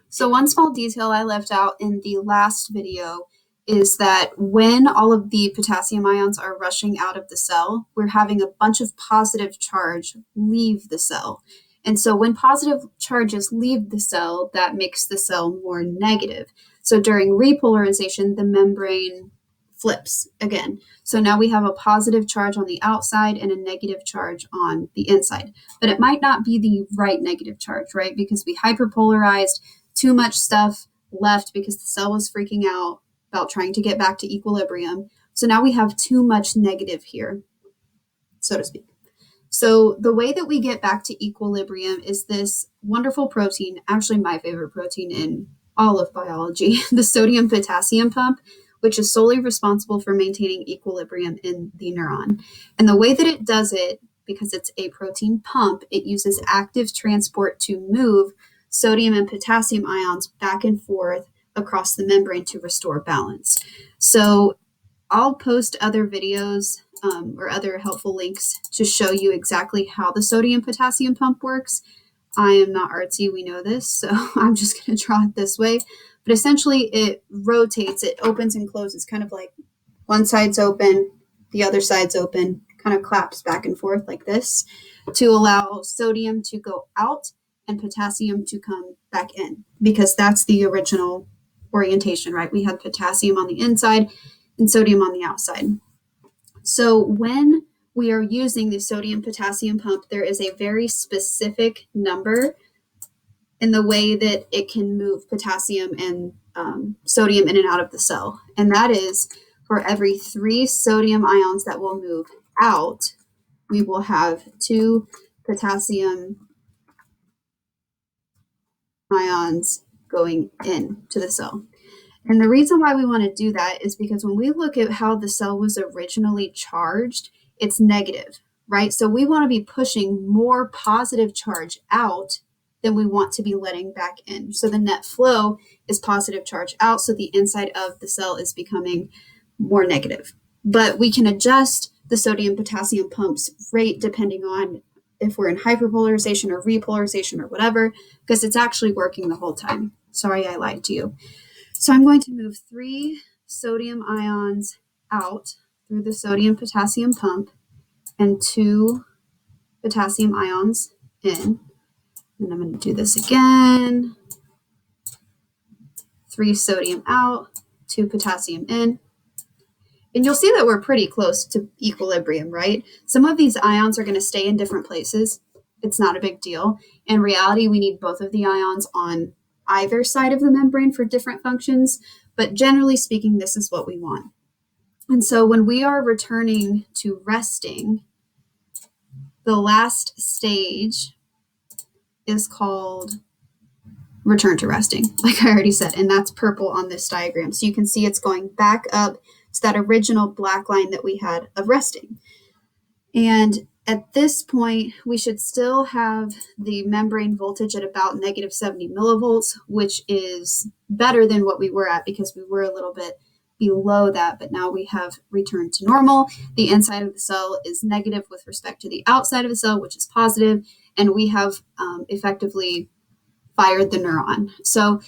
So one small detail I left out in the last video is that when all of the potassium ions are rushing out of the cell, we're having a bunch of positive charge leave the cell. And so when positive charges leave the cell, that makes the cell more negative. So during repolarization, the membrane flips again. So now we have a positive charge on the outside and a negative charge on the inside. But it might not be the right negative charge, right? Because we hyperpolarized, too much stuff left because the cell was freaking out about trying to get back to equilibrium. So now we have too much negative here, so to speak. So the way that we get back to equilibrium is this wonderful protein, actually my favorite protein in all of biology, the sodium potassium pump, which is solely responsible for maintaining equilibrium in the neuron. And the way that it does it, because it's a protein pump, it uses active transport to move sodium and potassium ions back and forth across the membrane to restore balance. So I'll post other videos or other helpful links to show you exactly how the sodium potassium pump works. I am not artsy, we know this, so I'm just going to draw it this way. But essentially it rotates, it opens and closes, kind of like one side's open, the other side's open, kind of claps back and forth like this to allow sodium to go out and potassium to come back in, because that's the original orientation, right? We had potassium on the inside and sodium on the outside. So when we are using the sodium potassium pump, there is a very specific number in the way that it can move potassium and sodium in and out of the cell. And that is for every 3 sodium ions that will move out, we will have 2 potassium ions going into the cell. And the reason why we want to do that is because when we look at how the cell was originally charged, it's negative, right? So we want to be pushing more positive charge out than we want to be letting back in. So the net flow is positive charge out, so the inside of the cell is becoming more negative. But we can adjust the sodium potassium pump's rate depending on if we're in hyperpolarization or repolarization or whatever, because it's actually working the whole time. Sorry, I lied to you. So I'm going to move 3 sodium ions out through the sodium potassium pump and 2 potassium ions in. And I'm going to do this again. 3 sodium out, 2 potassium in. And you'll see that we're pretty close to equilibrium, right? Some of these ions are going to stay in different places. It's not a big deal. In reality, we need both of the ions on either side of the membrane for different functions, but generally speaking, this is what we want. And so when we are returning to resting, the last stage is called return to resting, like I already said, and that's purple on this diagram. So you can see it's going back up to that original black line that we had of resting. And at this point, we should still have the membrane voltage at about negative 70 millivolts, which is better than what we were at because we were a little bit below that, but now we have returned to normal. The inside of the cell is negative with respect to the outside of the cell, which is positive, and we have effectively fired the neuron. So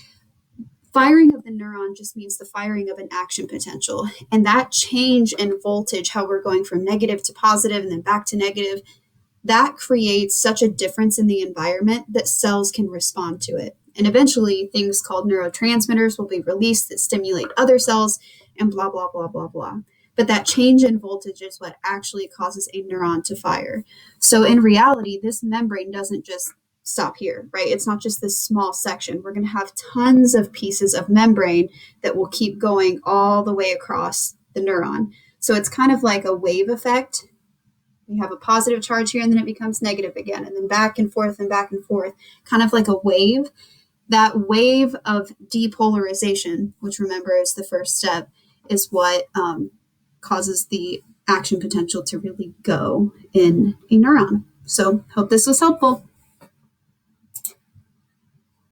firing of the neuron just means the firing of an action potential. And that change in voltage, how we're going from negative to positive and then back to negative, that creates such a difference in the environment that cells can respond to it. And eventually things called neurotransmitters will be released that stimulate other cells and blah, blah, blah, blah, blah. But that change in voltage is what actually causes a neuron to fire. So in reality, this membrane doesn't just stop here, right? It's not just this small section. We're going to have tons of pieces of membrane that will keep going all the way across the neuron. So it's kind of like a wave effect. We have a positive charge here and then it becomes negative again, and then back and forth, kind of like a wave. That wave of depolarization, which remember is the first step, is what causes the action potential to really go in a neuron. So hope this was helpful.